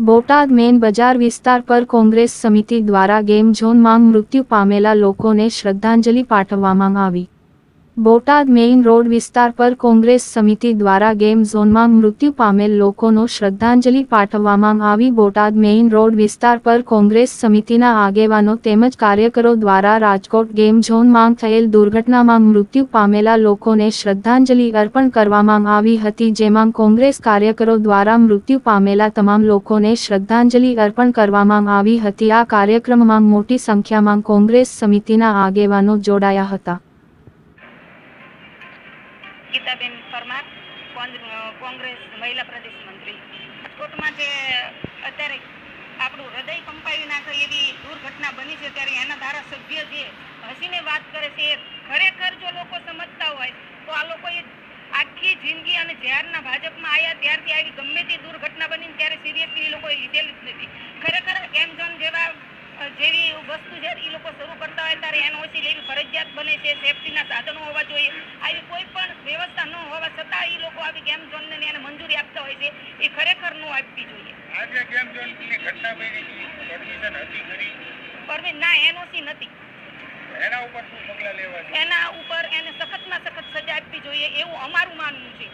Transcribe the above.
Botad main બજાર વિસ્તાર પર કોંગ્રેસ સમિતિ દ્વારા ગેમ ઝોનમાં મૃત્યુ પામેલા લોકોને શ્રદ્ધાંજલિ પાઠવવામાં આવી। બોટાદ મેઇન રોડ વિસ્તાર પર કોંગ્રેસ સમિતિ દ્વારા ગેમ ઝોનમાં મૃત્યુ પામેલ લોકોનો શ્રદ્ધાંજલિ પાઠવવામાં આવી। બોટાદ મેઇન રોડ વિસ્તાર પર કોંગ્રેસ સમિતિના આગેવાનો તેમજ કાર્યકરો દ્વારા રાજકોટ ગેમ ઝોનમાં થયેલ દુર્ઘટનામાં મૃત્યુ પામેલા લોકોને શ્રદ્ધાંજલિ અર્પણ કરવામાં આવી હતી, જેમાં કોંગ્રેસ કાર્યકરો દ્વારા મૃત્યુ પામેલા તમામ લોકોને શ્રદ્ધાંજલિ અર્પણ કરવામાં આવી હતી। આ કાર્યક્રમમાં મોટી સંખ્યામાં કોંગ્રેસ સમિતિના આગેવાનો જોડાયા હતા। ગીતાબેન પરમાર, કોંગ્રેસ મહિલા પ્રદેશ મંત્રી। રાજકોટમાં જે અત્યારે આપણું હૃદય કંપાવી નાખે એવી દુર્ઘટના બની છે, ત્યારે એના ધારાસભ્ય જે હસીને વાત કરે છે, ખરેખર જો લોકો સમજતા હોય તો આ લોકોએ આખી જિંદગી અને જ્યારના ભાજપમાં આવ્યા ત્યારથી આવી ગમે તે દુર્ઘટના બની ત્યારે સિરિયસલી એ લોકોએ લીધેલી જ નથી। ખરેખર ગેમ ઝોન જેવી વસ્તુ છે એ લોકો શરૂ કરતા હોય ત્યારે એનઓસી લેવી ફરજિયાત બને છે, સેફટીના સાધનો હોવા જોઈએ। આવી કોઈ પણ વ્યવસ્થા ન હોવા છતાં એ લોકો આવી ગેમ ઝોનને એને મંજૂરી આપતા હોય છે, એ ખરેખર ન આપવી જોઈએ। આજે ગેમ ઝોનની ઘટના બની હતી, પરમિશન હતી ખરી? ના, એનઓસી નથી। એના ઉપર શું પગલાં લેવા છે? એના ઉપર એને સખતમાં સખત સજા આપવી જોઈએ એવું અમારું માનવું છે।